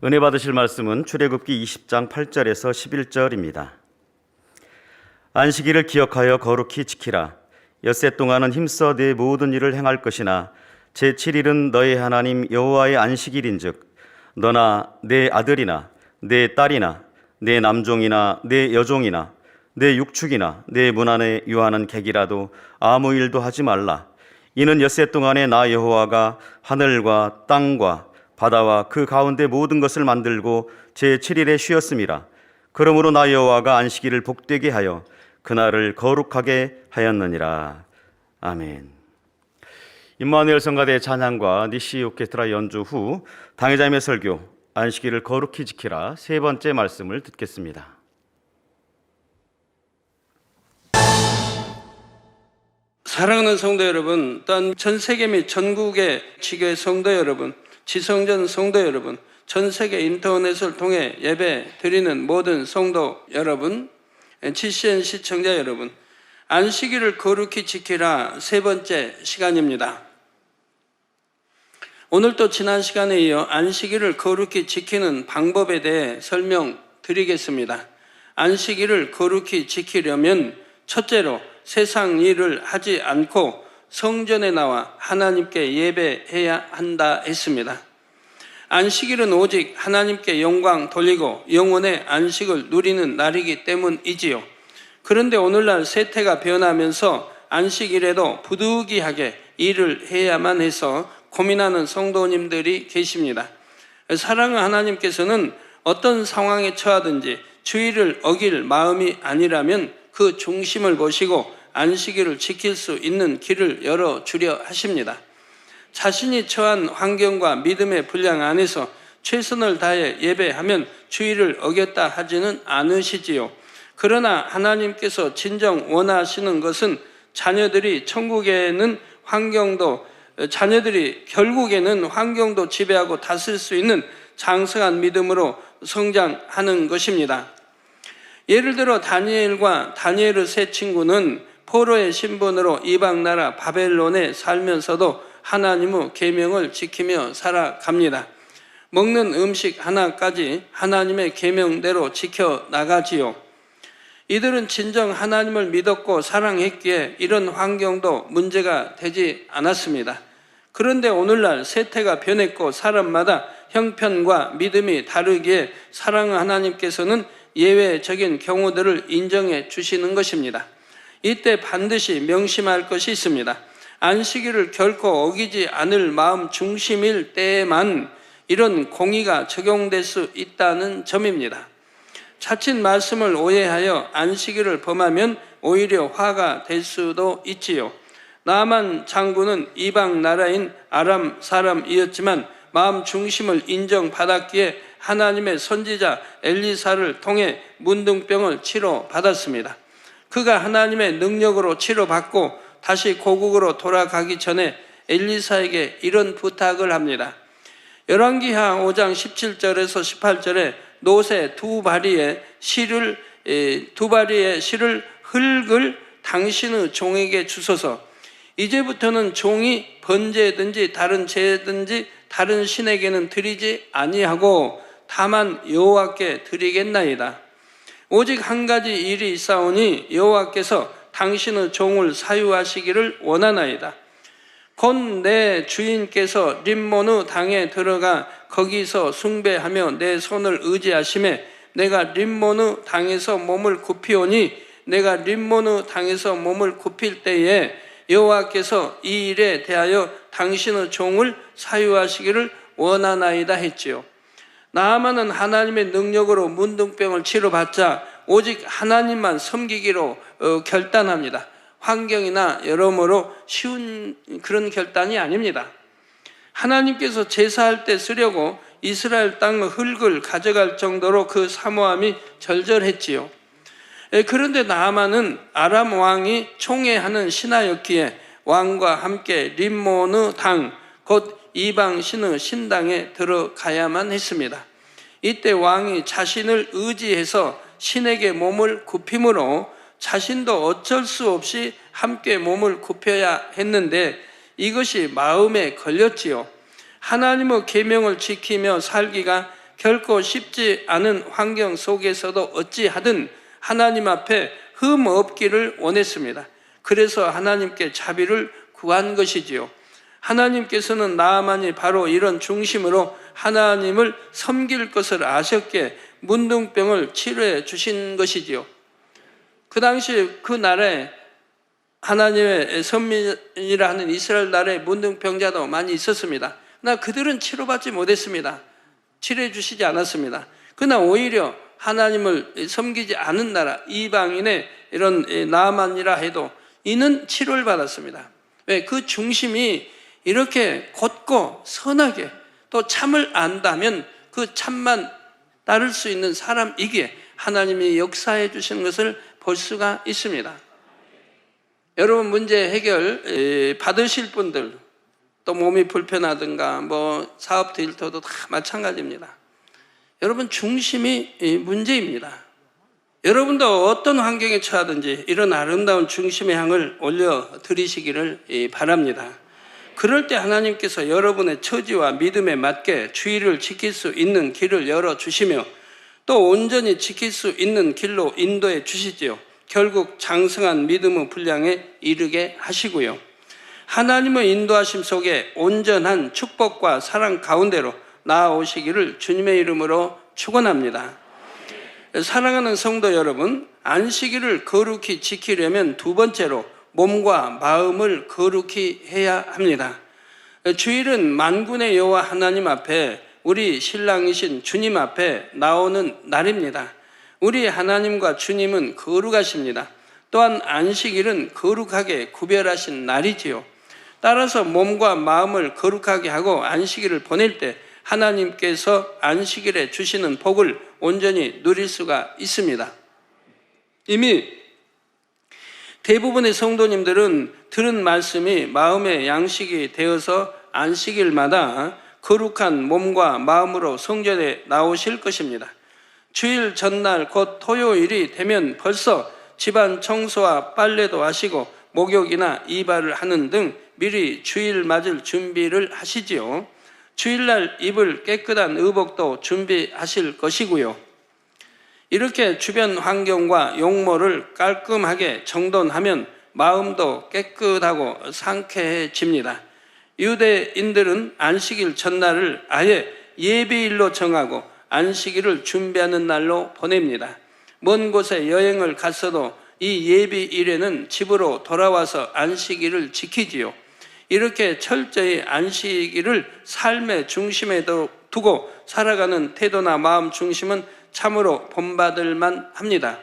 은혜 받으실 말씀은 출애굽기 20장 8절에서 11절입니다. 안식일을 기억하여 거룩히 지키라. 엿새 동안은 힘써 내 모든 일을 행할 것이나 제7일은 너의 하나님 여호와의 안식일인즉 너나 내 아들이나 내 딸이나 내 남종이나 내 여종이나 내 육축이나 내 문 안에 유하는 객이라도 아무 일도 하지 말라. 이는 엿새 동안에 나 여호와가 하늘과 땅과 바다와 그 가운데 모든 것을 만들고 제7일에 쉬었음이라. 그러므로 나 여호와가 안식일을 복되게 하여 그날을 거룩하게 하였느니라. 아멘. 임마누엘 성가대 찬양과 니시 오케스트라 연주 후 당회자님의 설교 안식일을 거룩히 지키라 세 번째 말씀을 듣겠습니다. 사랑하는 성도 여러분, 또한 전 세계 및 전국의 지교회 성도 여러분, 지성전 성도 여러분, 전 세계 인터넷을 통해 예배 드리는 모든 성도 여러분, GCN 시청자 여러분, 안식일을 거룩히 지키라 세 번째 시간입니다. 오늘도 지난 시간에 이어 안식일을 거룩히 지키는 방법에 대해 설명드리겠습니다. 안식일을 거룩히 지키려면 첫째로 세상 일을 하지 않고 성전에 나와 하나님께 예배해야 한다 했습니다. 안식일은 오직 하나님께 영광 돌리고 영혼의 안식을 누리는 날이기 때문이지요. 그런데 오늘날 세태가 변하면서 안식일에도 부득이하게 일을 해야만 해서 고민하는 성도님들이 계십니다. 사랑하는 하나님께서는 어떤 상황에 처하든지 주의를 어길 마음이 아니라면 그 중심을 보시고 안식일을 지킬 수 있는 길을 열어주려 하십니다. 자신이 처한 환경과 믿음의 분량 안에서 최선을 다해 예배하면 주의를 어겼다 하지는 않으시지요. 그러나 하나님께서 진정 원하시는 것은 자녀들이 결국에는 환경도 지배하고 다스릴 수 있는 장성한 믿음으로 성장하는 것입니다. 예를 들어 다니엘과 다니엘의 세 친구는 포로의 신분으로 이방 나라 바벨론에 살면서도 하나님의 계명을 지키며 살아갑니다. 먹는 음식 하나까지 하나님의 계명대로 지켜나가지요. 이들은 진정 하나님을 믿었고 사랑했기에 이런 환경도 문제가 되지 않았습니다. 그런데 오늘날 세태가 변했고 사람마다 형편과 믿음이 다르기에 사랑하는 하나님께서는 예외적인 경우들을 인정해 주시는 것입니다. 이때 반드시 명심할 것이 있습니다. 안식일을 결코 어기지 않을 마음 중심일 때에만 이런 공의가 적용될 수 있다는 점입니다. 자칫 말씀을 오해하여 안식일을 범하면 오히려 화가 될 수도 있지요. 나만 장군은 이방 나라인 아람 사람이었지만 마음 중심을 인정받았기에 하나님의 선지자 엘리사를 통해 문둥병을 치료받았습니다. 그가 하나님의 능력으로 치료받고 다시 고국으로 돌아가기 전에 엘리사에게 이런 부탁을 합니다. 열왕기하 5장 17절에서 18절에 노새 두 바리의 실을 흙을 당신의 종에게 주소서. 이제부터는 종이 번제든지 다른 제든지 다른 신에게는 드리지 아니하고 다만 여호와께 드리겠나이다. 오직 한 가지 일이 있사오니 여호와께서 당신의 종을 사유하시기를 원하나이다. 곧 내 주인께서 림몬의 당에 들어가 거기서 숭배하며 내 손을 의지하심에 내가 림몬의 당에서 몸을 굽히오니 내가 림몬의 당에서 몸을 굽힐 때에 여호와께서 이 일에 대하여 당신의 종을 사유하시기를 원하나이다 했지요. 나아만은 하나님의 능력으로 문둥병을 치료받자 오직 하나님만 섬기기로 결단합니다. 환경이나 여러모로 쉬운 그런 결단이 아닙니다. 하나님께서 제사할 때 쓰려고 이스라엘 땅의 흙을 가져갈 정도로 그 사모함이 절절했지요. 그런데 나아만은 아람 왕이 총애하는 신하였기에 왕과 함께 림몬의 당, 곧 이방 신의 신당에 들어가야만 했습니다. 이때 왕이 자신을 의지해서 신에게 몸을 굽힘으로 자신도 어쩔 수 없이 함께 몸을 굽혀야 했는데 이것이 마음에 걸렸지요. 하나님의 계명을 지키며 살기가 결코 쉽지 않은 환경 속에서도 어찌하든 하나님 앞에 흠 없기를 원했습니다. 그래서 하나님께 자비를 구한 것이지요. 하나님께서는 나아만이 바로 이런 중심으로 하나님을 섬길 것을 아셨기에 문둥병을 치료해 주신 것이지요. 그 당시 그 나라에 하나님의 선민이라 하는 이스라엘 나라에 문둥병자도 많이 있었습니다. 그러나 그들은 치료받지 못했습니다. 치료해 주시지 않았습니다. 그러나 오히려 하나님을 섬기지 않은 나라 이방인의 이런 나아만이라 해도 이는 치료를 받았습니다. 왜? 그 중심이 이렇게 곧고 선하게 또 참을 안다면 그 참만 따를 수 있는 사람이기에 하나님이 역사해 주시는 것을 볼 수가 있습니다. 여러분 문제 해결 받으실 분들 또 몸이 불편하든가 뭐 사업도 일터도 다 마찬가지입니다. 여러분 중심이 문제입니다. 여러분도 어떤 환경에 처하든지 이런 아름다운 중심의 향을 올려드리시기를 바랍니다. 그럴 때 하나님께서 여러분의 처지와 믿음에 맞게 주의를 지킬 수 있는 길을 열어주시며 또 온전히 지킬 수 있는 길로 인도해 주시지요. 결국 장성한 믿음의 분량에 이르게 하시고요. 하나님의 인도하심 속에 온전한 축복과 사랑 가운데로 나아오시기를 주님의 이름으로 축원합니다. 사랑하는 성도 여러분, 안식일을 거룩히 지키려면 두 번째로 몸과 마음을 거룩히 해야 합니다. 주일은 만군의 여호와 하나님 앞에 우리 신랑이신 주님 앞에 나오는 날입니다. 우리 하나님과 주님은 거룩하십니다. 또한 안식일은 거룩하게 구별하신 날이지요. 따라서 몸과 마음을 거룩하게 하고 안식일을 보낼 때 하나님께서 안식일에 주시는 복을 온전히 누릴 수가 있습니다. 이미 대부분의 성도님들은 들은 말씀이 마음의 양식이 되어서 안식일마다 거룩한 몸과 마음으로 성전에 나오실 것입니다. 주일 전날 곧 토요일이 되면 벌써 집안 청소와 빨래도 하시고 목욕이나 이발을 하는 등 미리 주일 맞을 준비를 하시지요. 주일날 입을 깨끗한 의복도 준비하실 것이고요. 이렇게 주변 환경과 용모를 깔끔하게 정돈하면 마음도 깨끗하고 상쾌해집니다. 유대인들은 안식일 전날을 아예 예비일로 정하고 안식일을 준비하는 날로 보냅니다. 먼 곳에 여행을 갔어도 이 예비일에는 집으로 돌아와서 안식일을 지키지요. 이렇게 철저히 안식일을 삶의 중심에 두고 살아가는 태도나 마음 중심은 참으로 본받을 만합니다.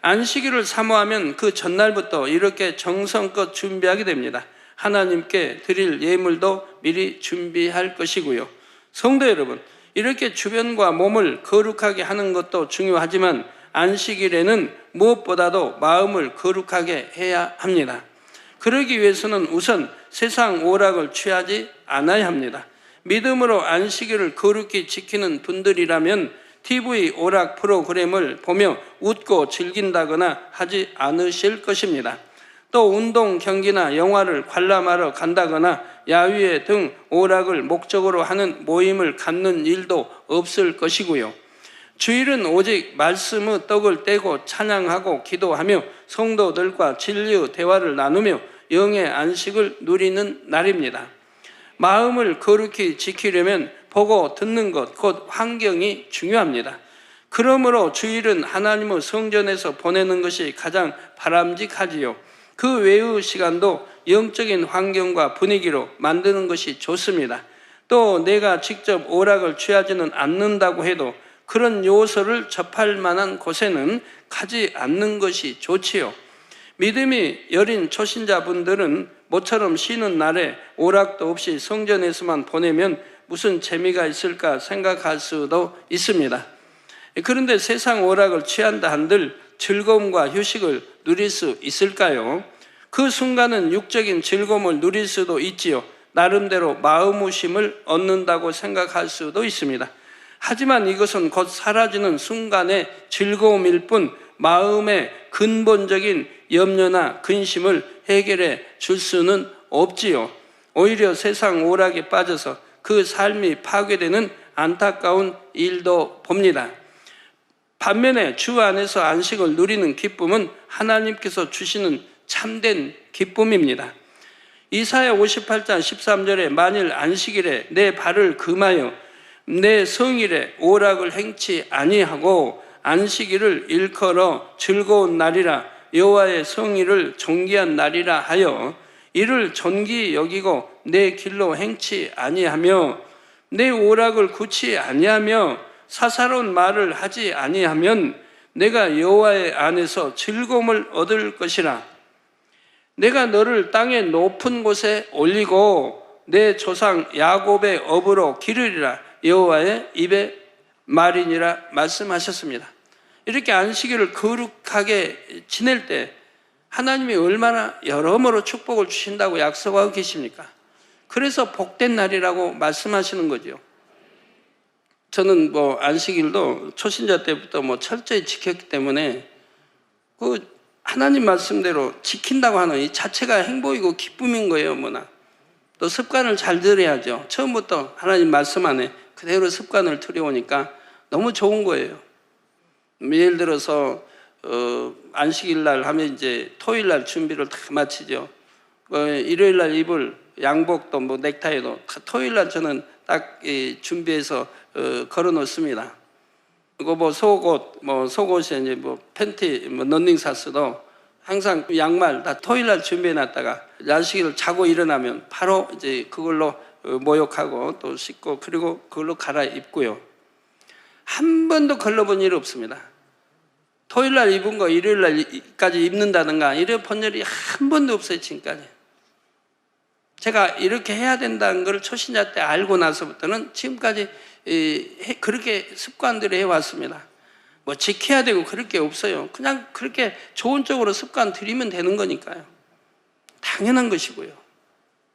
안식일을 사모하면 그 전날부터 이렇게 정성껏 준비하게 됩니다. 하나님께 드릴 예물도 미리 준비할 것이고요. 성도 여러분, 이렇게 주변과 몸을 거룩하게 하는 것도 중요하지만 안식일에는 무엇보다도 마음을 거룩하게 해야 합니다. 그러기 위해서는 우선 세상 오락을 취하지 않아야 합니다. 믿음으로 안식일을 거룩히 지키는 분들이라면 TV 오락 프로그램을 보며 웃고 즐긴다거나 하지 않으실 것입니다. 또 운동 경기나 영화를 관람하러 간다거나 야유회 등 오락을 목적으로 하는 모임을 갖는 일도 없을 것이고요. 주일은 오직 말씀의 떡을 떼고 찬양하고 기도하며 성도들과 진리의 대화를 나누며 영의 안식을 누리는 날입니다. 마음을 거룩히 지키려면 보고 듣는 것, 곧 환경이 중요합니다. 그러므로 주일은 하나님의 성전에서 보내는 것이 가장 바람직하지요. 그 외의 시간도 영적인 환경과 분위기로 만드는 것이 좋습니다. 또 내가 직접 오락을 취하지는 않는다고 해도 그런 요소를 접할 만한 곳에는 가지 않는 것이 좋지요. 믿음이 여린 초신자분들은 모처럼 쉬는 날에 오락도 없이 성전에서만 보내면 무슨 재미가 있을까 생각할 수도 있습니다. 그런데 세상 오락을 취한다 한들 즐거움과 휴식을 누릴 수 있을까요? 그 순간은 육적인 즐거움을 누릴 수도 있지요. 나름대로 마음우심을 얻는다고 생각할 수도 있습니다. 하지만 이것은 곧 사라지는 순간의 즐거움일 뿐 마음의 근본적인 염려나 근심을 해결해 줄 수는 없지요. 오히려 세상 오락에 빠져서 그 삶이 파괴되는 안타까운 일도 봅니다. 반면에 주 안에서 안식을 누리는 기쁨은 하나님께서 주시는 참된 기쁨입니다. 이사야 58장 13절에 만일 안식일에 내 발을 금하여 내 성일에 오락을 행치 아니하고 안식일을 일컬어 즐거운 날이라 여호와의 성일을 존귀한 날이라 하여 이를 존귀 여기고 내 길로 행치 아니하며 내 오락을 굳이 아니하며 사사로운 말을 하지 아니하면 내가 여호와의 안에서 즐거움을 얻을 것이라. 내가 너를 땅의 높은 곳에 올리고 내 조상 야곱의 업으로 기르리라 여호와의 입의 말이니라 말씀하셨습니다. 이렇게 안식일을 거룩하게 지낼 때 하나님이 얼마나 여러모로 축복을 주신다고 약속하고 계십니까? 그래서 복된 날이라고 말씀하시는 거죠. 저는 안식일도 초신자 때부터 철저히 지켰기 때문에 그 하나님 말씀대로 지킨다고 하는 이 자체가 행복이고 기쁨인 거예요, 또 습관을 잘 들여야죠. 처음부터 하나님 말씀 안에 그대로 습관을 들여오니까 너무 좋은 거예요. 예를 들어서 안식일 날 하면 이제 토요일 날 준비를 다 마치죠. 일요일 날 입을 양복도 넥타이도 토요일 날 저는 딱 준비해서 걸어 놓습니다. 그리고 속옷, 속옷에 이제 팬티, 러닝사스도 항상 양말 다 토요일 날 준비해 놨다가 안식일을 자고 일어나면 바로 이제 그걸로 모욕하고 또 씻고 그리고 그걸로 갈아입고요. 한 번도 걸러본 일이 없습니다. 토요일 날 입은 거 일요일 날까지 입는다든가 이래 본 일이 한 번도 없어요, 지금까지. 제가 이렇게 해야 된다는 걸 초신자 때 알고 나서부터는 지금까지 그렇게 습관들을 해왔습니다. 지켜야 되고 그럴 게 없어요. 그냥 그렇게 좋은 쪽으로 습관 들이면 되는 거니까요. 당연한 것이고요.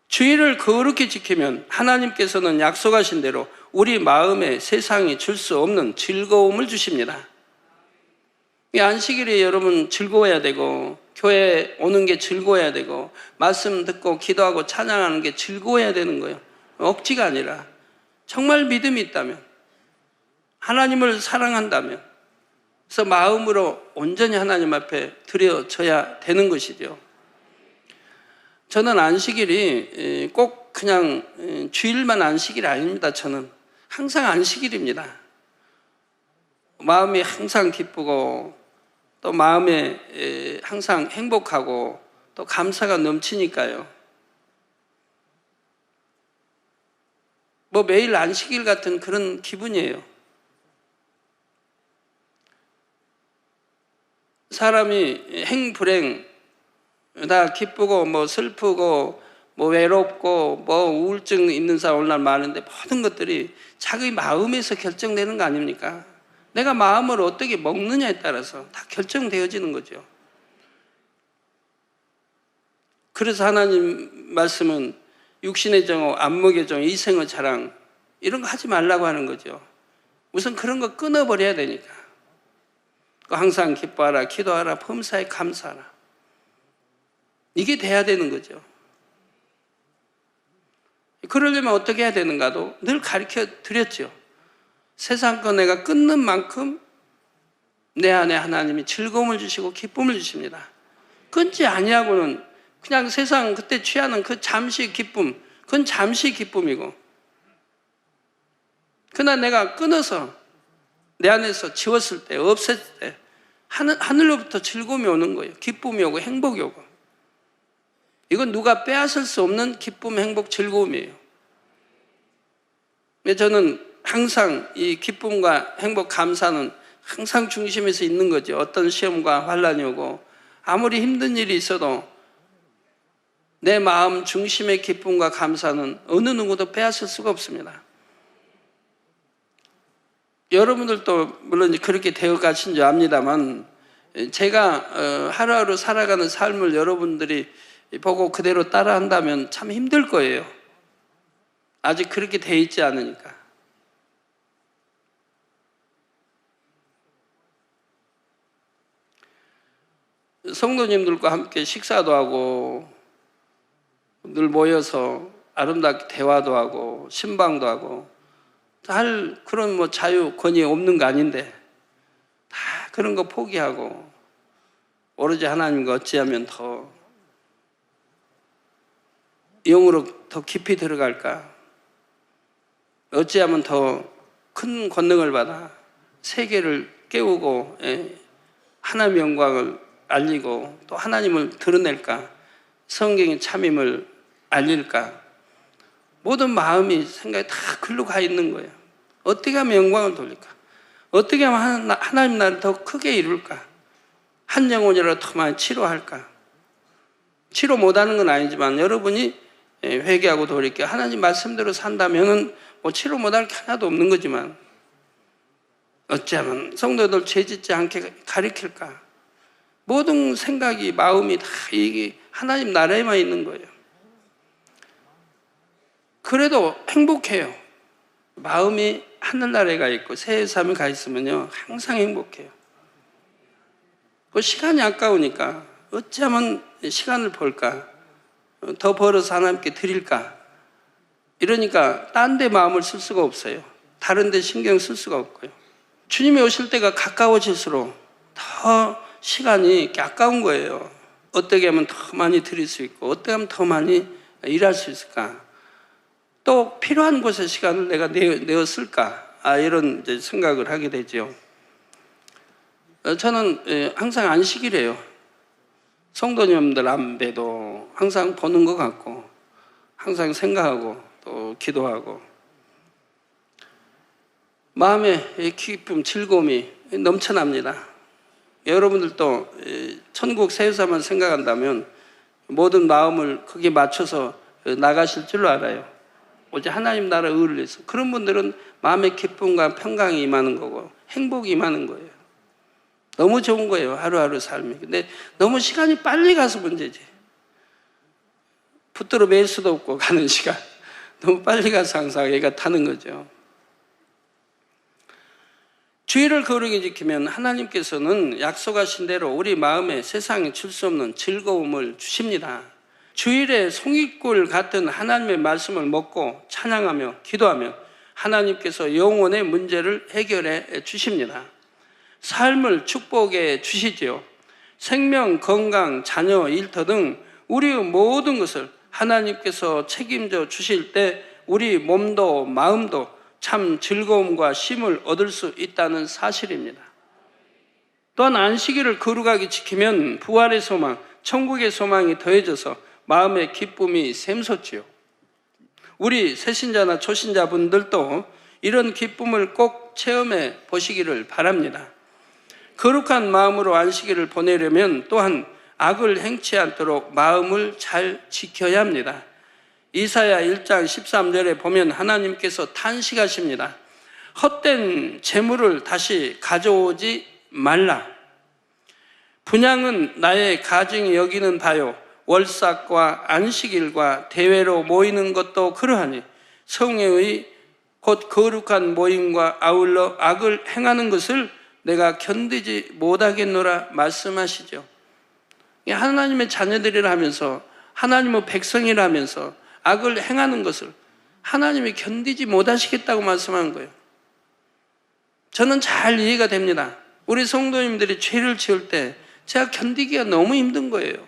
주의를 거룩히 지키면 하나님께서는 약속하신 대로 우리 마음에 세상이 줄 수 없는 즐거움을 주십니다. 이 안식일이 여러분 즐거워야 되고 교회 오는 게 즐거워야 되고 말씀 듣고 기도하고 찬양하는 게 즐거워야 되는 거예요. 억지가 아니라 정말 믿음이 있다면 하나님을 사랑한다면 그래서 마음으로 온전히 하나님 앞에 드려져야 되는 것이죠. 저는 안식일이 꼭 그냥 주일만 안식일이 아닙니다. 저는 항상 안식일입니다. 마음이 항상 기쁘고 또 마음에 항상 행복하고 또 감사가 넘치니까요. 매일 안식일 같은 그런 기분이에요. 사람이 행불행 다 기쁘고 슬프고 외롭고 우울증 있는 사람 오늘날 많은데 모든 것들이 자기 마음에서 결정되는 거 아닙니까? 내가 마음을 어떻게 먹느냐에 따라서 다 결정되어지는 거죠. 그래서 하나님 말씀은 육신의 정오, 안목의 정오, 이생의 자랑 이런 거 하지 말라고 하는 거죠. 우선 그런 거 끊어버려야 되니까. 항상 기뻐하라, 기도하라, 범사에 감사하라. 이게 돼야 되는 거죠. 그러려면 어떻게 해야 되는가도 늘 가르쳐 드렸죠. 세상 거 내가 끊는 만큼 내 안에 하나님이 즐거움을 주시고 기쁨을 주십니다. 끊지 아니하고는 그냥 세상 그때 취하는 그 잠시 기쁨, 그건 잠시 기쁨이고 그러나 내가 끊어서 내 안에서 지웠을 때, 없앴을 때 하늘로부터 즐거움이 오는 거예요. 기쁨이 오고 행복이 오고. 이건 누가 빼앗을 수 없는 기쁨, 행복, 즐거움이에요. 저는 항상 이 기쁨과 행복, 감사는 항상 중심에서 있는 거죠. 어떤 시험과 환란이 오고 아무리 힘든 일이 있어도 내 마음 중심의 기쁨과 감사는 어느 누구도 빼앗을 수가 없습니다. 여러분들도 물론 그렇게 되어 가신 줄 압니다만 제가 하루하루 살아가는 삶을 여러분들이 보고 그대로 따라한다면 참 힘들 거예요. 아직 그렇게 돼 있지 않으니까. 성도님들과 함께 식사도 하고 늘 모여서 아름답게 대화도 하고 신방도 하고 할 그런 뭐 자유, 권위 없는 거 아닌데 다 그런 거 포기하고 오로지 하나님과 어찌하면 더 영으로 더 깊이 들어갈까? 어찌하면 더 큰 권능을 받아 세계를 깨우고 하나님의 영광을 알리고 또 하나님을 드러낼까? 성경의 참임을 알릴까? 모든 마음이 생각이 다 글로 가 있는 거예요. 어떻게 하면 영광을 돌릴까? 어떻게 하면 하나님 나라를 더 크게 이룰까? 한 영혼이라도 더 많이 치료할까? 치료 못하는 건 아니지만 여러분이 회개하고 돌이켜 하나님 말씀대로 산다면은 뭐 치료 못할 게 하나도 없는 거지만 어찌하면 성도들 죄짓지 않게 가리킬까? 모든 생각이 마음이 다 이게 하나님 나라에만 있는 거예요. 그래도 행복해요. 마음이 하늘나라에 가 있고 새 삶에 가 있으면요 항상 행복해요. 그 시간이 아까우니까 어찌하면 시간을 벌까? 더 벌어서 하나님께 드릴까? 이러니까 딴 데 마음을 쓸 수가 없어요. 다른 데 신경 쓸 수가 없고요. 주님이 오실 때가 가까워질수록 더 시간이 아까운 거예요. 어떻게 하면 더 많이 드릴 수 있고 어떻게 하면 더 많이 일할 수 있을까? 또 필요한 곳에 시간을 내가 내어 쓸까? 이런 이제 생각을 하게 되죠. 저는 항상 안식일이에요. 성도님들 안배도 항상 보는 것 같고 항상 생각하고 또 기도하고 마음의 기쁨, 즐거움이 넘쳐납니다. 여러분들도 천국 세상만 생각한다면 모든 마음을 거기에 맞춰서 나가실 줄로 알아요. 오직 하나님 나라 의를 위해서. 그런 분들은 마음의 기쁨과 평강이 임하는 거고 행복이 임하는 거예요. 너무 좋은 거예요. 하루하루 삶이. 근데 너무 시간이 빨리 가서 문제지. 붙들어 맬 수도 없고 가는 시간. 너무 빨리 가서 항상 애가 타는 거죠. 주의를 거룩히 지키면 하나님께서는 약속하신 대로 우리 마음에 세상에 줄 수 없는 즐거움을 주십니다. 주일에 송이꿀 같은 하나님의 말씀을 먹고 찬양하며 기도하며 하나님께서 영혼의 문제를 해결해 주십니다. 삶을 축복해 주시지요. 생명, 건강, 자녀, 일터 등 우리의 모든 것을 하나님께서 책임져 주실 때 우리 몸도 마음도 참 즐거움과 쉼을 얻을 수 있다는 사실입니다. 또한 안식일을 거룩하게 지키면 부활의 소망, 천국의 소망이 더해져서 마음의 기쁨이 샘솟지요. 우리 새신자나 초신자분들도 이런 기쁨을 꼭 체험해 보시기를 바랍니다. 거룩한 마음으로 안식일을 보내려면 또한 악을 행치 않도록 마음을 잘 지켜야 합니다. 이사야 1장 13절에 보면 하나님께서 탄식하십니다. 헛된 재물을 다시 가져오지 말라. 분향은 나의 가증이 여기는 바요. 월삭과 안식일과 대회로 모이는 것도 그러하니 성회의 곧 거룩한 모임과 아울러 악을 행하는 것을 내가 견디지 못하겠노라 말씀하시죠. 하나님의 자녀들이라 하면서 하나님의 백성이라 하면서 악을 행하는 것을 하나님이 견디지 못하시겠다고 말씀하는 거예요. 저는 잘 이해가 됩니다. 우리 성도님들이 죄를 지을 때 제가 견디기가 너무 힘든 거예요.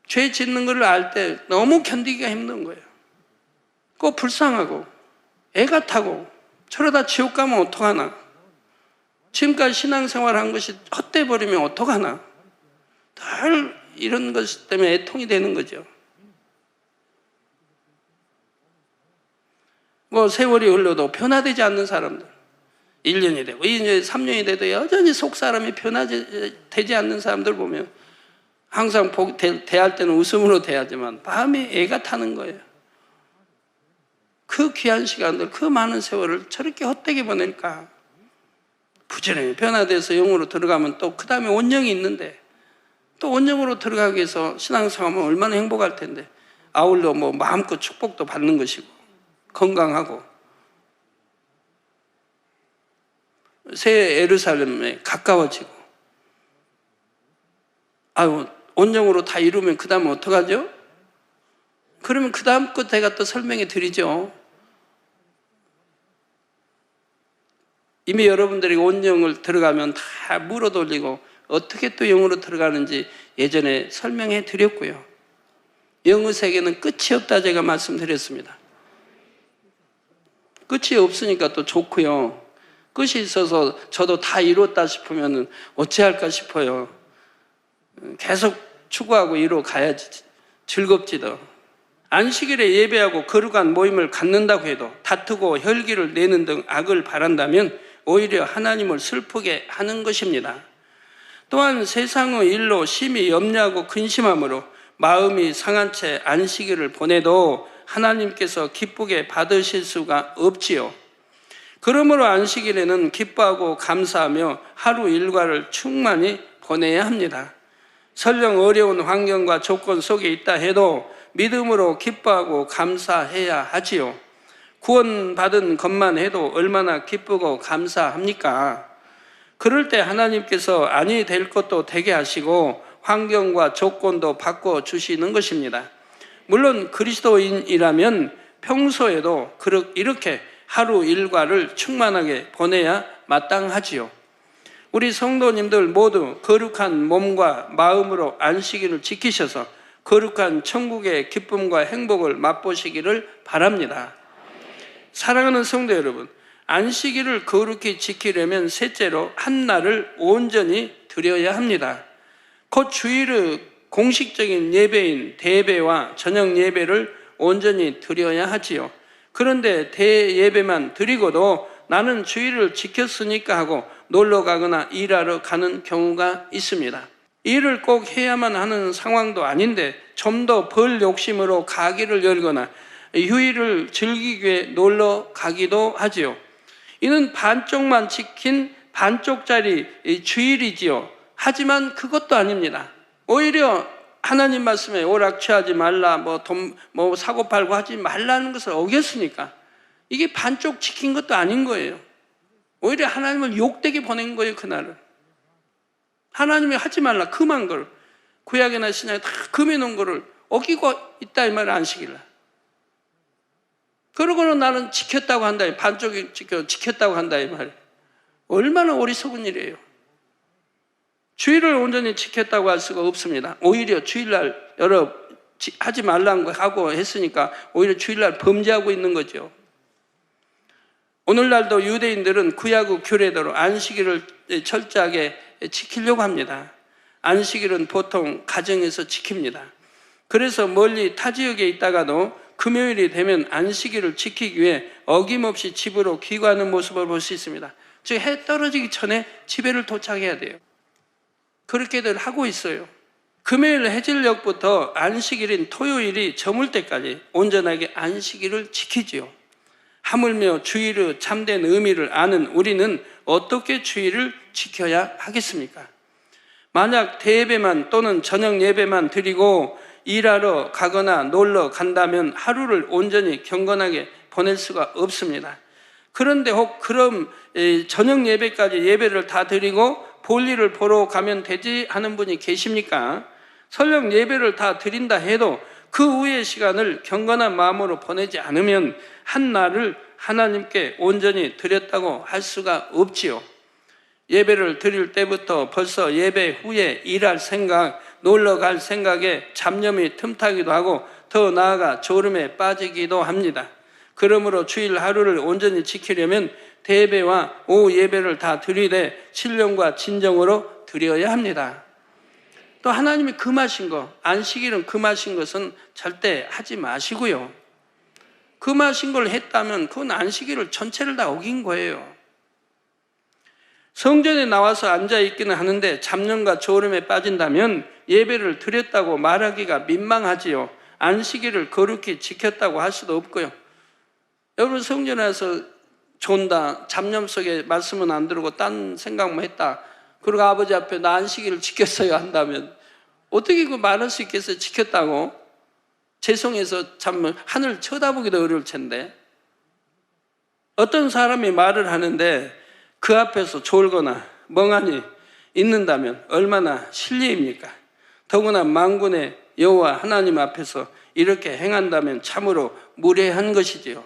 죄 짓는 것을 알 때 너무 견디기가 힘든 거예요. 꼭 불쌍하고 애가 타고 저러다 지옥 가면 어떡하나. 지금까지 신앙생활 한 것이 헛돼 버리면 어떡하나. 늘 이런 것 때문에 애통이 되는 거죠. 뭐 세월이 흘러도 변화되지 않는 사람들 1년이 되고 2년, 3년이 돼도 여전히 속사람이 변화되지 않는 사람들 보면 항상 대할 때는 웃음으로 대하지만 마음에 애가 타는 거예요. 그 귀한 시간들, 그 많은 세월을 저렇게 헛되게 보낼까. 부지런히 변화돼서 영으로 들어가면 또 그 다음에 원령이 있는데 또 원령으로 들어가기 위해서 신앙생활하면 얼마나 행복할 텐데 아울러 뭐 마음껏 축복도 받는 것이고 건강하고 새 예루살렘에 가까워지고 원령으로 다 이루면 그 다음에 어떡하죠? 그러면 그 다음 것 제가 또 설명해 드리죠. 이미 여러분들이 온영을 들어가면 다 물어 돌리고 어떻게 또 영으로 들어가는지 예전에 설명해 드렸고요. 영의 세계는 끝이 없다 제가 말씀드렸습니다. 끝이 없으니까 또 좋고요. 끝이 있어서 저도 다 이뤘다 싶으면 어찌할까 싶어요. 계속 추구하고 이루어 가야지 즐겁지도. 안식일에 예배하고 거룩한 모임을 갖는다고 해도 다투고 혈기를 내는 등 악을 바란다면 오히려 하나님을 슬프게 하는 것입니다. 또한 세상의 일로 심히 염려하고 근심함으로 마음이 상한 채 안식일을 보내도 하나님께서 기쁘게 받으실 수가 없지요. 그러므로 안식일에는 기뻐하고 감사하며 하루 일과를 충만히 보내야 합니다. 설령 어려운 환경과 조건 속에 있다 해도 믿음으로 기뻐하고 감사해야 하지요. 구원받은 것만 해도 얼마나 기쁘고 감사합니까? 그럴 때 하나님께서 아니 될 것도 되게 하시고 환경과 조건도 바꿔주시는 것입니다. 물론 그리스도인이라면 평소에도 이렇게 하루 일과를 충만하게 보내야 마땅하지요. 우리 성도님들 모두 거룩한 몸과 마음으로 안식일을 지키셔서 거룩한 천국의 기쁨과 행복을 맛보시기를 바랍니다. 사랑하는 성도 여러분, 안식일을 거룩히 지키려면 셋째로 한 날을 온전히 드려야 합니다. 곧 주일의 공식적인 예배인 대예배와 저녁 예배를 온전히 드려야 하지요. 그런데 대예배만 드리고도 나는 주일을 지켰으니까 하고 놀러 가거나 일하러 가는 경우가 있습니다. 일을 꼭 해야만 하는 상황도 아닌데 좀 더 벌 욕심으로 가게를 열거나 휴일을 즐기기 위해 놀러 가기도 하지요. 이는 반쪽만 지킨 반쪽짜리 주일이지요. 하지만 그것도 아닙니다. 오히려 하나님 말씀에 오락취하지 말라, 돈 사고 팔고 하지 말라는 것을 어겼으니까 이게 반쪽 지킨 것도 아닌 거예요. 오히려 하나님을 욕되게 보낸 거예요, 그날을. 하나님이 하지 말라, 금한 걸. 구약이나 신약에 다 금해 놓은 거를 어기고 있다, 이 말을 안식일날. 그러고는 나는 지켰다고 한다, 반쪽이 지켰다고 한다, 이 말. 얼마나 어리석은 일이에요. 주일을 온전히 지켰다고 할 수가 없습니다. 오히려 주일날 하지 말라는 거 하고 했으니까 오히려 주일날 범죄하고 있는 거죠. 오늘날도 유대인들은 구약의 규례대로 안식일을 철저하게 지키려고 합니다. 안식일은 보통 가정에서 지킵니다. 그래서 멀리 타 지역에 있다가도 금요일이 되면 안식일을 지키기 위해 어김없이 집으로 귀가하는 모습을 볼 수 있습니다. 즉 해 떨어지기 전에 집에를 도착해야 돼요. 그렇게들 하고 있어요. 금요일 해질녘부터 안식일인 토요일이 저물 때까지 온전하게 안식일을 지키지요. 하물며 주일의 참된 의미를 아는 우리는 어떻게 주일을 지켜야 하겠습니까? 만약 대예배만 또는 저녁 예배만 드리고 일하러 가거나 놀러 간다면 하루를 온전히 경건하게 보낼 수가 없습니다. 그런데 혹 그럼 저녁 예배까지 예배를 다 드리고 볼일을 보러 가면 되지 하는 분이 계십니까? 설령 예배를 다 드린다 해도 그 후의 시간을 경건한 마음으로 보내지 않으면 한 날을 하나님께 온전히 드렸다고 할 수가 없지요. 예배를 드릴 때부터 벌써 예배 후에 일할 생각, 놀러 갈 생각에 잡념이 틈타기도 하고 더 나아가 졸음에 빠지기도 합니다. 그러므로 주일 하루를 온전히 지키려면 대예배와 오후 예배를 다 드리되 신령과 진정으로 드려야 합니다. 또 하나님이 금하신 것, 안식일은 금하신 것은 절대 하지 마시고요. 금하신 걸 했다면 그건 안식일을 전체를 다 어긴 거예요. 성전에 나와서 앉아있기는 하는데 잡념과 졸음에 빠진다면 예배를 드렸다고 말하기가 민망하지요. 안식일을 거룩히 지켰다고 할 수도 없고요. 여러분 성전에 와서 존다, 잡념 속에 말씀은 안 들고 딴 생각만 했다. 그리고 아버지 앞에 나 안식일을 지켰어요 한다면 어떻게 그 말할 수 있겠어요? 지켰다고? 죄송해서 참 하늘 쳐다보기도 어려울 텐데 어떤 사람이 말을 하는데 그 앞에서 졸거나 멍하니 있는다면 얼마나 실례입니까? 더구나 만군의 여호와 하나님 앞에서 이렇게 행한다면 참으로 무례한 것이지요.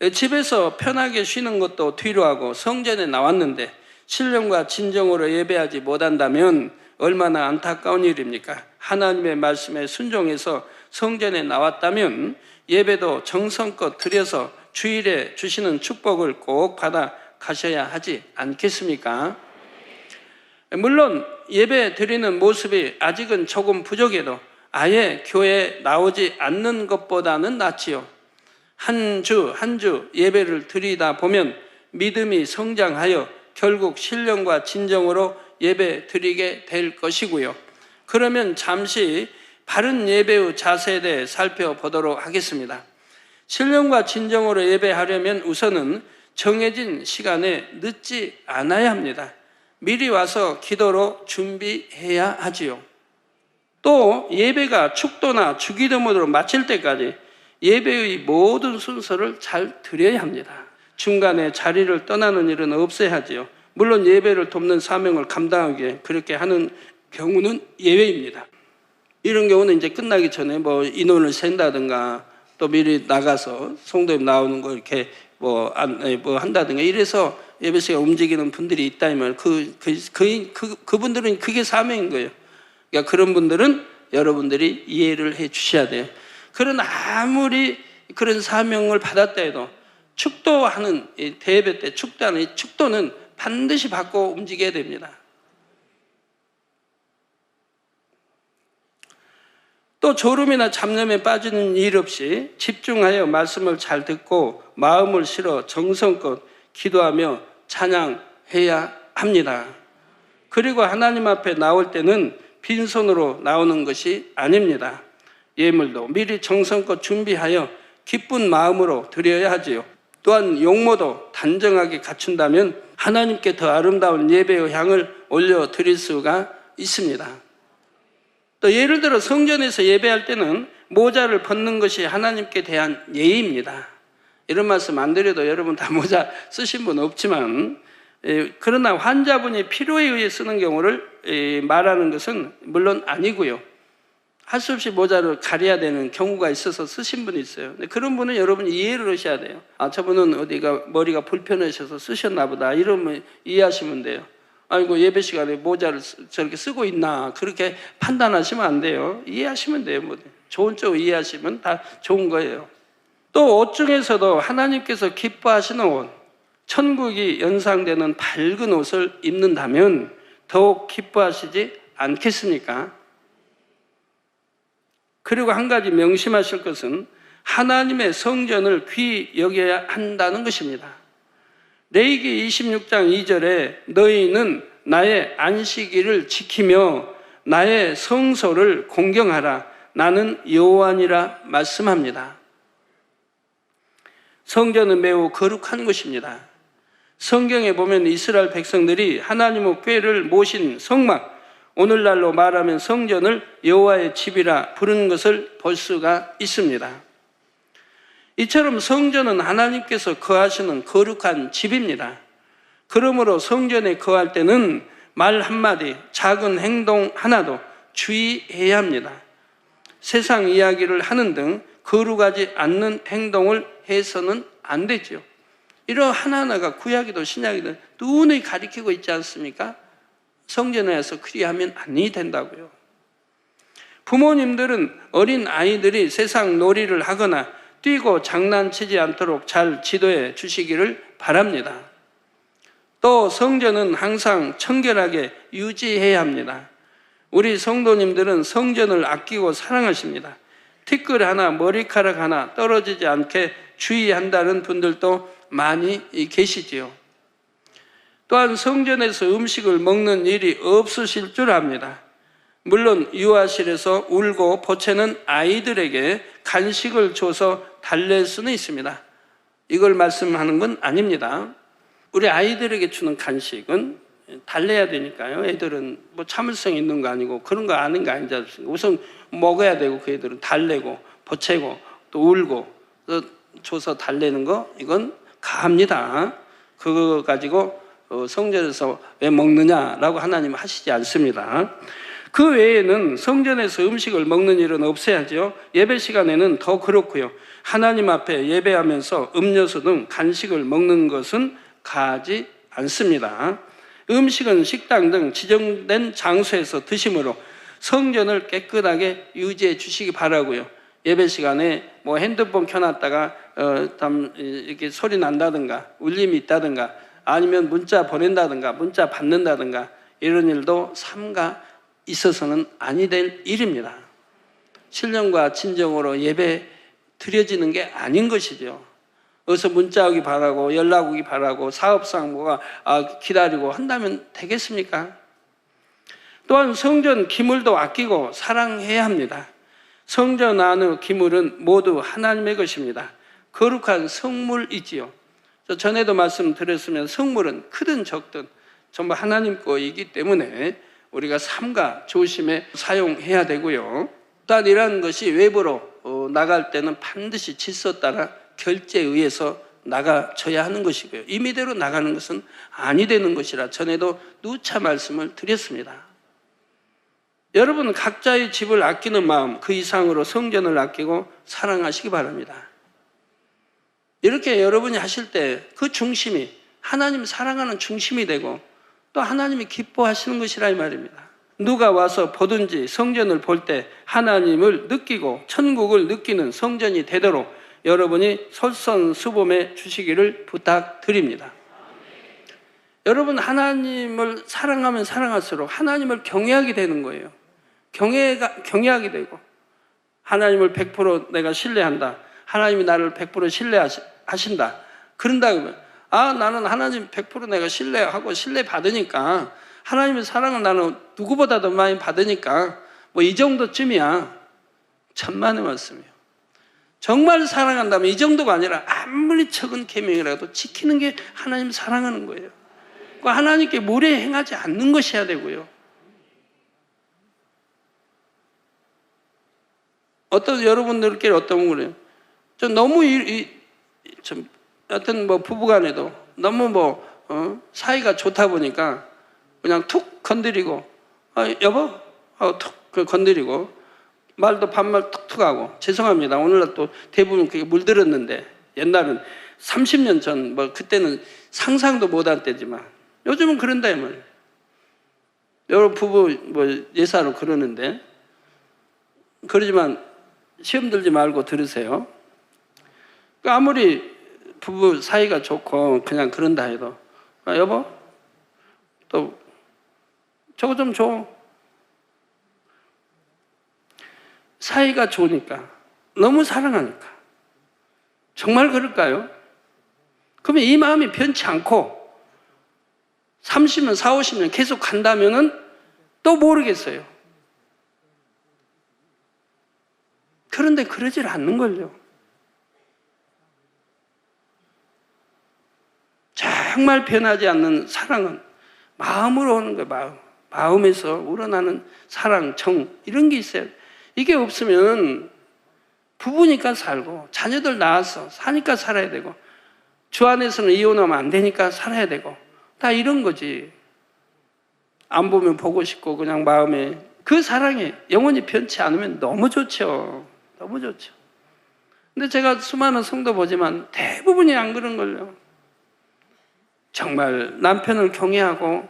집에서 편하게 쉬는 것도 뒤로 하고 성전에 나왔는데 신령과 진정으로 예배하지 못한다면 얼마나 안타까운 일입니까? 하나님의 말씀에 순종해서 성전에 나왔다면 예배도 정성껏 드려서 주일에 주시는 축복을 꼭 받아 가셔야 하지 않겠습니까? 물론 예배 드리는 모습이 아직은 조금 부족해도 아예 교회에 나오지 않는 것보다는 낫지요. 한 주 한 주 예배를 드리다 보면 믿음이 성장하여 결국 신령과 진정으로 예배 드리게 될 것이고요. 그러면 잠시 바른 예배의 자세에 대해 살펴보도록 하겠습니다. 신령과 진정으로 예배하려면 우선은 정해진 시간에 늦지 않아야 합니다. 미리 와서 기도로 준비해야 하지요. 또 예배가 축도나 주기도문으로 마칠 때까지 예배의 모든 순서를 잘 드려야 합니다. 중간에 자리를 떠나는 일은 없어야 하지요. 물론 예배를 돕는 사명을 감당하기에 그렇게 하는 경우는 예외입니다. 이런 경우는 이제 끝나기 전에 뭐 인원을 센다든가 또 미리 나가서 성도님 나오는 거 이렇게 뭐 한다든가 이래서 예배 시간 움직이는 분들이 있다면 그분들은 그게 사명인 거예요. 그러니까 그런 분들은 여러분들이 이해를 해 주셔야 돼요. 그런 아무리 그런 사명을 받았다 해도 축도하는 대예배 때 축도하는 이 축도는 반드시 받고 움직여야 됩니다. 또 졸음이나 잡념에 빠지는 일 없이 집중하여 말씀을 잘 듣고 마음을 실어 정성껏 기도하며 찬양해야 합니다. 그리고 하나님 앞에 나올 때는 빈손으로 나오는 것이 아닙니다. 예물도 미리 정성껏 준비하여 기쁜 마음으로 드려야 하지요. 또한 용모도 단정하게 갖춘다면 하나님께 더 아름다운 예배의 향을 올려드릴 수가 있습니다. 또 예를 들어 성전에서 예배할 때는 모자를 벗는 것이 하나님께 대한 예의입니다. 이런 말씀 안 드려도 여러분 다 모자 쓰신 분 없지만 그러나 환자분이 필요에 의해 쓰는 경우를 말하는 것은 물론 아니고요. 할 수 없이 모자를 가려야 되는 경우가 있어서 쓰신 분이 있어요. 그런 분은 여러분 이해를 하셔야 돼요. 저분은 어디가 머리가 불편하셔서 쓰셨나 보다 이러면 이해하시면 돼요. 아이고 예배 시간에 모자를 저렇게 쓰고 있나 그렇게 판단하시면 안 돼요. 이해하시면 돼요. 뭐 좋은 쪽 이해하시면 다 좋은 거예요. 또 옷 중에서도 하나님께서 기뻐하시는 옷, 천국이 연상되는 밝은 옷을 입는다면 더욱 기뻐하시지 않겠습니까? 그리고 한 가지 명심하실 것은 하나님의 성전을 귀히 여겨야 한다는 것입니다. 레위기 26장 2절에 너희는 나의 안식일을 지키며 나의 성소를 공경하라. 나는 여호와니라 말씀합니다. 성전은 매우 거룩한 것입니다. 성경에 보면 이스라엘 백성들이 하나님의 궤를 모신 성막, 오늘날로 말하면 성전을 여호와의 집이라 부르는 것을 볼 수가 있습니다. 이처럼 성전은 하나님께서 거하시는 거룩한 집입니다. 그러므로 성전에 거할 때는 말 한마디, 작은 행동 하나도 주의해야 합니다. 세상 이야기를 하는 등 거룩하지 않는 행동을 해서는 안 되죠. 이런 하나하나가 구약이든 신약이든 눈에 가리키고 있지 않습니까? 성전에 와서 그리하면 아니 된다고요. 부모님들은 어린 아이들이 세상 놀이를 하거나 뛰고 장난치지 않도록 잘 지도해 주시기를 바랍니다. 또 성전은 항상 청결하게 유지해야 합니다. 우리 성도님들은 성전을 아끼고 사랑하십니다. 티끌 하나, 머리카락 하나 떨어지지 않게 주의한다는 분들도 많이 계시지요. 또한 성전에서 음식을 먹는 일이 없으실 줄 압니다. 물론 유아실에서 울고 보채는 아이들에게 간식을 줘서 달랠 수는 있습니다. 이걸 말씀하는 건 아닙니다. 우리 아이들에게 주는 간식은 달래야 되니까요. 애들은 뭐 참을성 있는 거 아니고 그런 거 아는 거 아니지 않습니까? 우선 먹어야 되고 그 애들은 달래고 보채고 또 울고 또 줘서 달래는 거 이건 가합니다. 그거 가지고 성전에서 왜 먹느냐라고 하나님은 하시지 않습니다. 그 외에는 성전에서 음식을 먹는 일은 없어야죠. 예배 시간에는 더 그렇고요. 하나님 앞에 예배하면서 음료수 등 간식을 먹는 것은 가하지 않습니다. 음식은 식당 등 지정된 장소에서 드시므로 성전을 깨끗하게 유지해 주시기 바라고요. 예배 시간에 뭐 핸드폰 켜놨다가 이렇게 소리 난다든가 울림이 있다든가 아니면 문자 보낸다든가 문자 받는다든가 이런 일도 삼가 있어서는 아니 될 일입니다. 신령과 진정으로 예배 드려지는 게 아닌 것이죠. 어서 문자 오기 바라고 연락 오기 바라고 사업상 뭐가 기다리고 한다면 되겠습니까? 또한 성전 기물도 아끼고 사랑해야 합니다. 성전 안의 기물은 모두 하나님의 것입니다. 거룩한 성물이지요. 전에도 말씀드렸으면 성물은 크든 적든 전부 하나님 거이기 때문에 우리가 삼가 조심해 사용해야 되고요. 또한 이러한 것이 외부로 나갈 때는 반드시 질서 따라 결제에 의해서 나가져야 하는 것이고요. 임의대로 나가는 것은 아니 되는 것이라 전에도 누차 말씀을 드렸습니다. 여러분 각자의 집을 아끼는 마음 그 이상으로 성전을 아끼고 사랑하시기 바랍니다. 이렇게 여러분이 하실 때 그 중심이 하나님 사랑하는 중심이 되고 또 하나님이 기뻐하시는 것이라 이 말입니다. 누가 와서 보든지 성전을 볼 때 하나님을 느끼고 천국을 느끼는 성전이 되도록 여러분이 솔선수범해 주시기를 부탁드립니다. 여러분 하나님을 사랑하면 사랑할수록 하나님을 경외하게 되는 거예요. 경외하게 되고 하나님을 100% 내가 신뢰한다. 하나님이 나를 100% 신뢰하신다. 그런다 그러면 나는 하나님 100% 내가 신뢰하고 신뢰받으니까 하나님의 사랑을 나는 누구보다도 많이 받으니까 뭐 이 정도쯤이야. 천만의 말씀이에요. 정말 사랑한다면 이 정도가 아니라 아무리 적은 계명이라도 지키는 게 하나님 사랑하는 거예요. 하나님께 무례 행하지 않는 것이어야 되고요. 여러분들끼리 어떤 분 그래요? 좀 너무 여튼 뭐 부부간에도 너무 사이가 좋다 보니까 그냥 툭 건드리고 여보 툭 건드리고 말도 반말 툭툭 하고 죄송합니다. 오늘날 또 대부분 그게 물들었는데 옛날은 30년 전 그때는 상상도 못할 때지만 요즘은 그런다 이 말이에요. 여러 부부 예사로 그러는데 그러지만 시험 들지 말고 들으세요. 아무리 부부 사이가 좋고 그냥 그런다 해도 여보 또 저거 좀 줘. 사이가 좋으니까 너무 사랑하니까 정말 그럴까요? 그러면 이 마음이 변치 않고 30년, 40, 50년 계속 간다면은 또 모르겠어요. 그런데 그러질 않는걸요. 정말 변하지 않는 사랑은 마음으로 오는 거예요. 마음에서 우러나는 사랑, 정 이런 게 있어요. 이게 없으면 부부니까 살고 자녀들 낳아서 사니까 살아야 되고 주 안에서는 이혼하면 안 되니까 살아야 되고 다 이런 거지. 안 보면 보고 싶고 그냥 마음에 그 사랑이 영원히 변치 않으면 너무 좋죠. 너무 좋죠. 근데 제가 수많은 성도 보지만 대부분이 안 그런 걸요. 정말 남편을 경외하고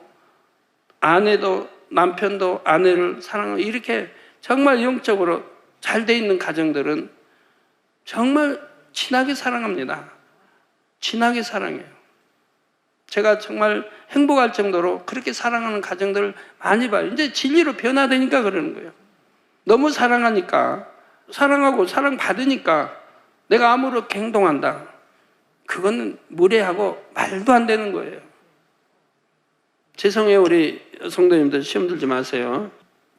아내도 남편도 아내를 사랑하고 이렇게 정말 영적으로 잘 돼 있는 가정들은 정말 진하게 사랑합니다. 진하게 사랑해요. 제가 정말 행복할 정도로 그렇게 사랑하는 가정들을 많이 봐요. 이제 진리로 변화되니까 그러는 거예요. 너무 사랑하니까 사랑하고 사랑받으니까 내가 아무렇게 행동한다. 그거는 무례하고 말도 안 되는 거예요. 죄송해요. 우리 성도님들 시험 들지 마세요.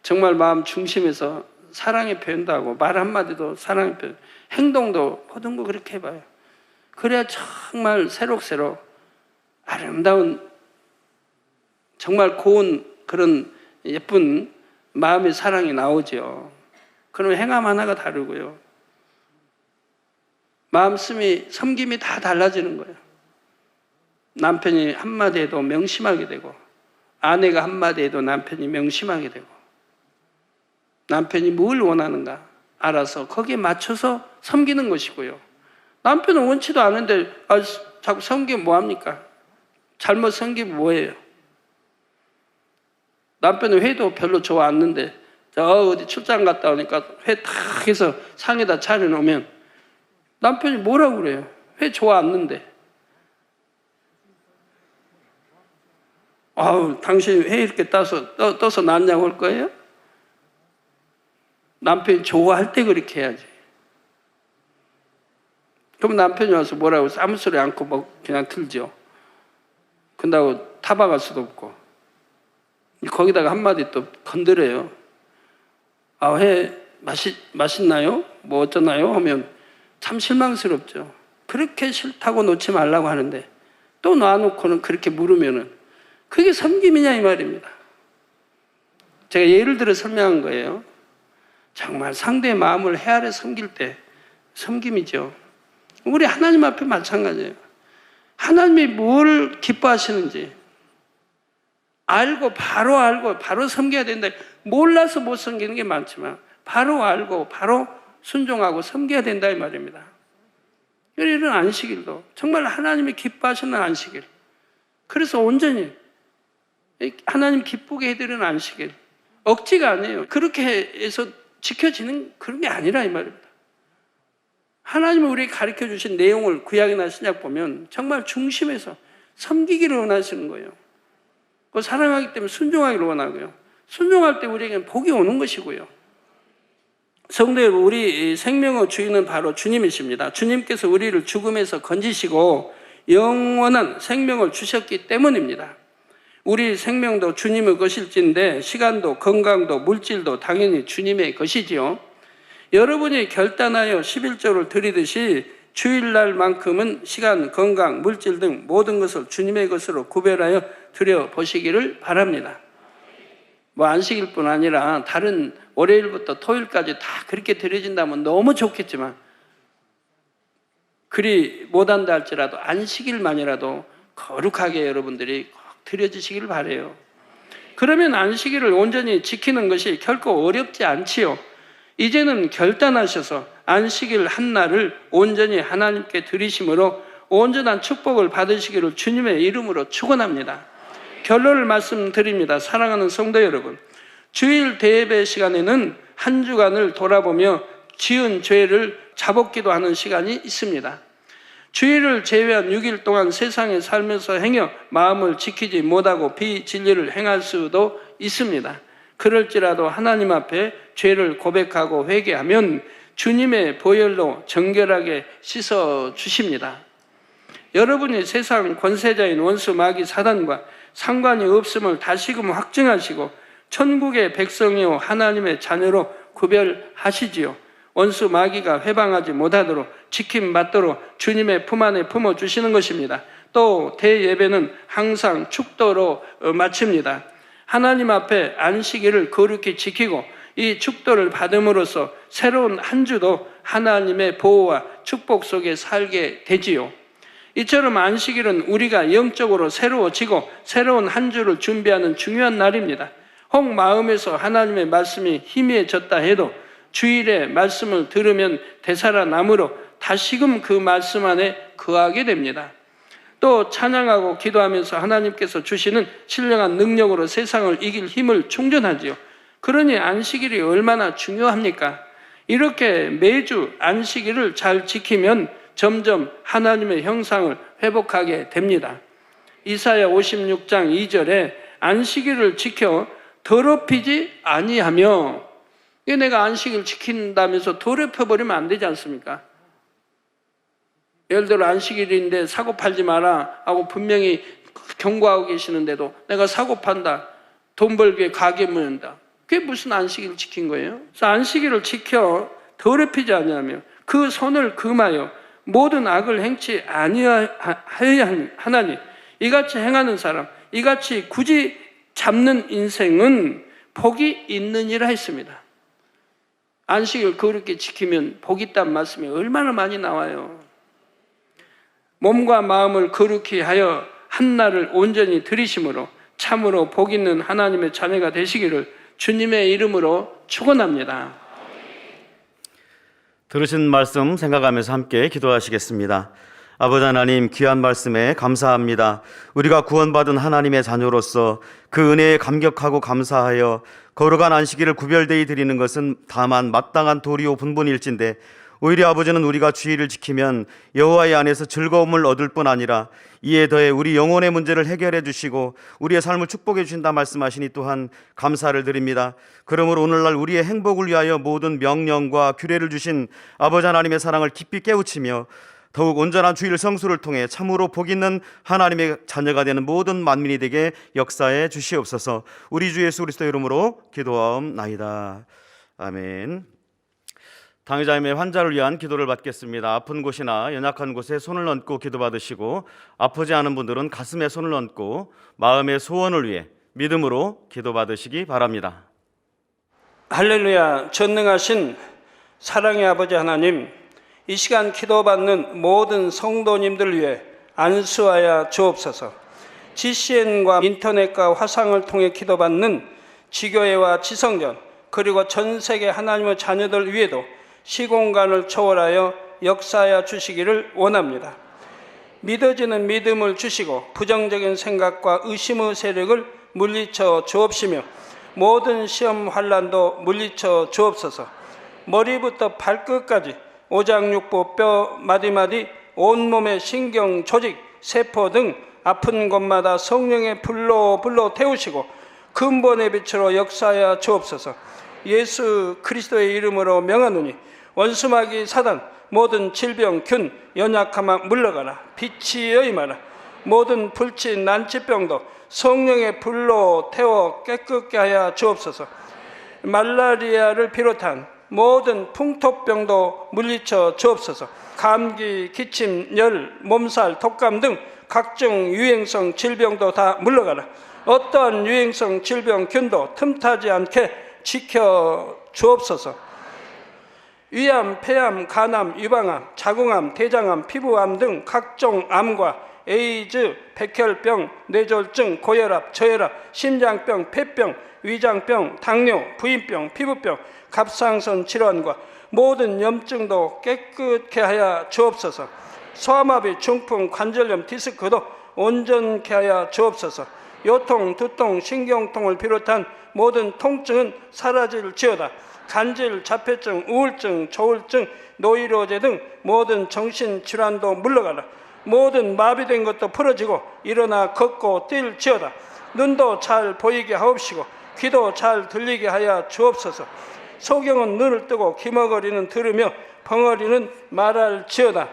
정말 마음 중심에서 사랑의 표현도 하고 말 한마디도 사랑의 표현, 행동도 모든 거 그렇게 해봐요. 그래야 정말 새록새록 아름다운 정말 고운 그런 예쁜 마음의 사랑이 나오죠. 그러면 행함 하나가 다르고요. 마음씀이 섬김이 다 달라지는 거예요. 남편이 한마디 해도 명심하게 되고 아내가 한마디 해도 남편이 명심하게 되고 남편이 뭘 원하는가 알아서 거기에 맞춰서 섬기는 것이고요. 남편은 원치도 않은데 자꾸 섬기면 뭐합니까? 잘못 섬기면 뭐예요? 남편은 회도 별로 좋아하는데 어디 출장 갔다 오니까 회 탁 해서 상에다 차려놓으면 남편이 뭐라고 그래요? 회 좋아하는데. 아우, 당신이 회 이렇게 떠서 놨냐고 할 거예요? 남편이 좋아할 때 그렇게 해야지. 그럼 남편이 와서 뭐라고 아무 소리 않고 그냥 틀죠. 근다고 타박할 수도 없고. 거기다가 한마디 또 건드려요. 아, 회 맛있나요? 뭐 어쩌나요? 하면 참 실망스럽죠. 그렇게 싫다고 놓지 말라고 하는데 또 놔놓고는 그렇게 물으면은 그게 섬김이냐 이 말입니다. 제가 예를 들어 설명한 거예요. 정말 상대의 마음을 헤아려 섬길 때 섬김이죠. 우리 하나님 앞에 마찬가지예요. 하나님이 뭘 기뻐하시는지 알고 바로 섬겨야 된다. 몰라서 못 섬기는 게 많지만 바로 알고 바로 순종하고 섬겨야 된다 이 말입니다. 이런 안식일도 정말 하나님이 기뻐하시는 안식일. 그래서 온전히 하나님 기쁘게 해드리는 안식일. 억지가 아니에요. 그렇게 해서 지켜지는 그런 게 아니라 이 말입니다. 하나님은 우리에게 가르쳐 주신 내용을 구약이나 신약 보면 정말 중심에서 섬기기를 원하시는 거예요. 사랑하기 때문에 순종하기를 원하고요. 순종할 때 우리에게는 복이 오는 것이고요. 성도 여러분, 우리 생명의 주인은 바로 주님이십니다. 주님께서 우리를 죽음에서 건지시고 영원한 생명을 주셨기 때문입니다. 우리 생명도 주님의 것일진데 시간도 건강도 물질도 당연히 주님의 것이지요. 여러분이 결단하여 11조를 드리듯이 주일날만큼은 시간, 건강, 물질 등 모든 것을 주님의 것으로 구별하여 드려보시기를 바랍니다. 안식일 뿐 아니라 다른 월요일부터 토요일까지 다 그렇게 드려진다면 너무 좋겠지만 그리 못한다 할지라도 안식일만이라도 거룩하게 여러분들이 꼭 드려주시기를 바라요. 그러면 안식일을 온전히 지키는 것이 결코 어렵지 않지요. 이제는 결단하셔서 안식일 한 날을 온전히 하나님께 드리심으로 온전한 축복을 받으시기를 주님의 이름으로 축원합니다. 결론을 말씀드립니다. 사랑하는 성도 여러분, 주일 대예배 시간에는 한 주간을 돌아보며 지은 죄를 자복기도 하는 시간이 있습니다. 주일을 제외한 6일 동안 세상에 살면서 행여 마음을 지키지 못하고 비진리를 행할 수도 있습니다. 그럴지라도 하나님 앞에 죄를 고백하고 회개하면 주님의 보혈로 정결하게 씻어 주십니다. 여러분이 세상 권세자인 원수 마귀 사단과 상관이 없음을 다시금 확증하시고 천국의 백성이요 하나님의 자녀로 구별하시지요. 원수 마귀가 회방하지 못하도록 지킴받도록 주님의 품 안에 품어주시는 것입니다. 또 대예배는 항상 축도로 마칩니다. 하나님 앞에 안식일을 거룩히 지키고 이 축도를 받음으로써 새로운 한 주도 하나님의 보호와 축복 속에 살게 되지요. 이처럼 안식일은 우리가 영적으로 새로워지고 새로운 한 주를 준비하는 중요한 날입니다. 혹 마음에서 하나님의 말씀이 희미해졌다 해도 주일에 말씀을 들으면 되살아남으로 다시금 그 말씀 안에 거하게 됩니다. 또 찬양하고 기도하면서 하나님께서 주시는 신령한 능력으로 세상을 이길 힘을 충전하지요. 그러니 안식일이 얼마나 중요합니까? 이렇게 매주 안식일을 잘 지키면 점점 하나님의 형상을 회복하게 됩니다. 이사야 56장 2절에 안식일을 지켜 더럽히지 아니하며, 이게 내가 안식일 지킨다면서 더럽혀버리면 안 되지 않습니까? 예를 들어 안식일인데 사고 팔지 마라 하고 분명히 경고하고 계시는데도 내가 사고 판다, 돈 벌기 위해 가게 문다. 그게 무슨 안식일을 지킨 거예요? 그래서 안식일을 지켜 더럽히지 아니하며 그 손을 금하여 모든 악을 행치 아니하여야 하나니 이같이 행하는 사람, 이같이 굳이 잡는 인생은 복이 있느니라 했습니다. 안식을 그렇게 지키면 복이 있다는 말씀이 얼마나 많이 나와요. 몸과 마음을 거룩히 하여 한 날을 온전히 들이심으로 참으로 복 있는 하나님의 자녀가 되시기를 주님의 이름으로 축원합니다. 들으신 말씀 생각하면서 함께 기도하시겠습니다. 아버지 하나님, 귀한 말씀에 감사합니다. 우리가 구원받은 하나님의 자녀로서 그 은혜에 감격하고 감사하여 거룩한 안식일을 구별되이 드리는 것은 다만 마땅한 도리요 분본일진데, 오히려 아버지는 우리가 주의를 지키면 여호와의 안에서 즐거움을 얻을 뿐 아니라 이에 더해 우리 영혼의 문제를 해결해 주시고 우리의 삶을 축복해 주신다 말씀하시니 또한 감사를 드립니다. 그러므로 오늘날 우리의 행복을 위하여 모든 명령과 규례를 주신 아버지 하나님의 사랑을 깊이 깨우치며 더욱 온전한 주일 성수를 통해 참으로 복 있는 하나님의 자녀가 되는 모든 만민이 되게 역사해 주시옵소서. 우리 주 예수 그리스도 이름으로 기도하옵나이다. 아멘. 당의자님의 환자를 위한 기도를 받겠습니다. 아픈 곳이나 연약한 곳에 손을 얹고 기도받으시고, 아프지 않은 분들은 가슴에 손을 얹고 마음의 소원을 위해 믿음으로 기도받으시기 바랍니다. 할렐루야. 전능하신 사랑의 아버지 하나님, 이 시간 기도받는 모든 성도님들 위해 안수하여 주옵소서. GCN과 인터넷과 화상을 통해 기도받는 지교회와 지성전, 그리고 전 세계 하나님의 자녀들 위에도 시공간을 초월하여 역사하여 주시기를 원합니다. 믿어지는 믿음을 주시고 부정적인 생각과 의심의 세력을 물리쳐 주옵시며 모든 시험 환난도 물리쳐 주옵소서. 머리부터 발끝까지 오장육부 뼈 마디마디 온몸의 신경 조직 세포 등 아픈 곳마다 성령의 불로 태우시고 근본의 빛으로 역사하여 주옵소서. 예수 그리스도의 이름으로 명하노니 원수마귀 사단 모든 질병 균 연약함아 물러가라. 빛이 임하라. 모든 불치 난치병도 성령의 불로 태워 깨끗게 하여 주옵소서. 말라리아를 비롯한 모든 풍토병도 물리쳐 주옵소서. 감기, 기침, 열, 몸살, 독감 등 각종 유행성 질병도 다 물러가라. 어떠한 유행성 질병 균도 틈타지 않게 지켜 주옵소서. 위암, 폐암, 간암, 유방암, 자궁암, 대장암, 피부암 등 각종 암과 에이즈, 백혈병, 뇌졸중, 고혈압, 저혈압, 심장병, 폐병, 위장병, 당뇨, 부인병, 피부병, 갑상선 질환과 모든 염증도 깨끗게 하여 주옵소서. 소아마비, 중풍, 관절염, 디스크도 온전케 하여 주옵소서. 요통, 두통, 신경통을 비롯한 모든 통증은 사라질지어다. 간질, 자폐증, 우울증, 조울증, 노이로제 등 모든 정신질환도 물러가라. 모든 마비된 것도 풀어지고 일어나 걷고 뛸지어다. 눈도 잘 보이게 하옵시고 귀도 잘 들리게 하여 주옵소서. 소경은 눈을 뜨고 기머거리는 들으며 벙어리는 말할지어다.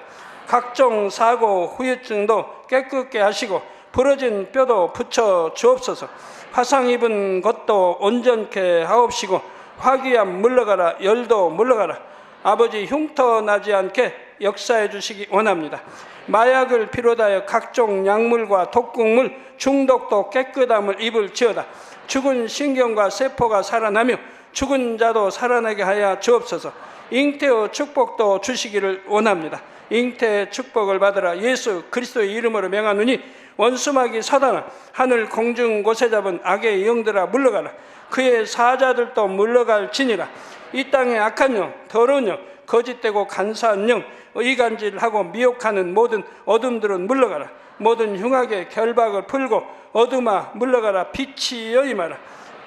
각종 사고, 후유증도 깨끗게 하시고 부러진 뼈도 붙여 주옵소서. 화상 입은 것도 온전케 하옵시고 화기암 물러가라. 열도 물러가라. 아버지 흉터 나지 않게 역사해 주시기 원합니다. 마약을 비롯하여 각종 약물과 독극물 중독도 깨끗함을 입을지어다. 죽은 신경과 세포가 살아나며 죽은 자도 살아나게 하여 주옵소서. 잉태의 축복도 주시기를 원합니다. 잉태의 축복을 받으라. 예수 그리스도의 이름으로 명하노니 원수마귀 사단아, 하늘 공중 곳에 잡은 악의 영들아 물러가라. 그의 사자들도 물러갈지니라. 이 땅의 악한 영, 더러운 영, 거짓되고 간사한 영, 이간질하고 미혹하는 모든 어둠들은 물러가라. 모든 흉악의 결박을 풀고 어둠아 물러가라. 빛이 임하라.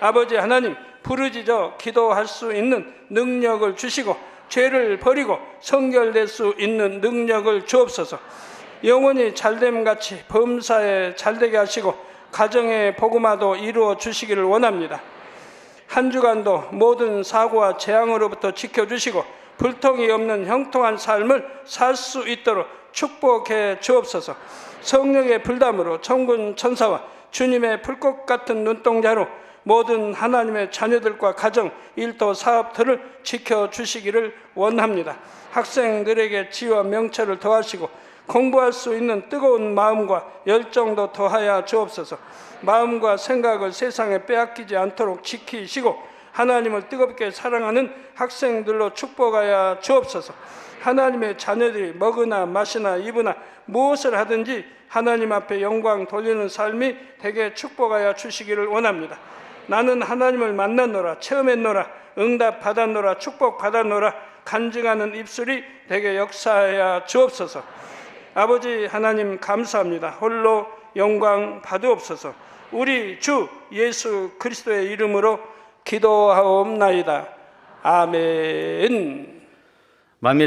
아버지 하나님, 부르짖어 기도할 수 있는 능력을 주시고 죄를 버리고 성결될 수 있는 능력을 주옵소서. 영원히 잘됨같이 범사에 잘되게 하시고 가정의 복음화도 이루어 주시기를 원합니다. 한 주간도 모든 사고와 재앙으로부터 지켜주시고 불통이 없는 형통한 삶을 살 수 있도록 축복해 주옵소서. 성령의 불담으로 천군 천사와 주님의 불꽃 같은 눈동자로 모든 하나님의 자녀들과 가정, 일도, 사업들을 지켜주시기를 원합니다. 학생들에게 지혜와 명철을 더하시고 공부할 수 있는 뜨거운 마음과 열정도 더하여 주옵소서. 마음과 생각을 세상에 빼앗기지 않도록 지키시고 하나님을 뜨겁게 사랑하는 학생들로 축복하여 주옵소서. 하나님의 자녀들이 먹으나 마시나 입으나 무엇을 하든지 하나님 앞에 영광 돌리는 삶이 되게 축복하여 주시기를 원합니다. 나는 하나님을 만났노라, 체험했노라, 응답 받았노라, 축복 받았노라 간증하는 입술이 되게 역사하여 주옵소서. 아버지 하나님 감사합니다. 홀로 영광 받으옵소서. 우리 주 예수 그리스도의 이름으로 기도하옵나이다. 아멘. 만미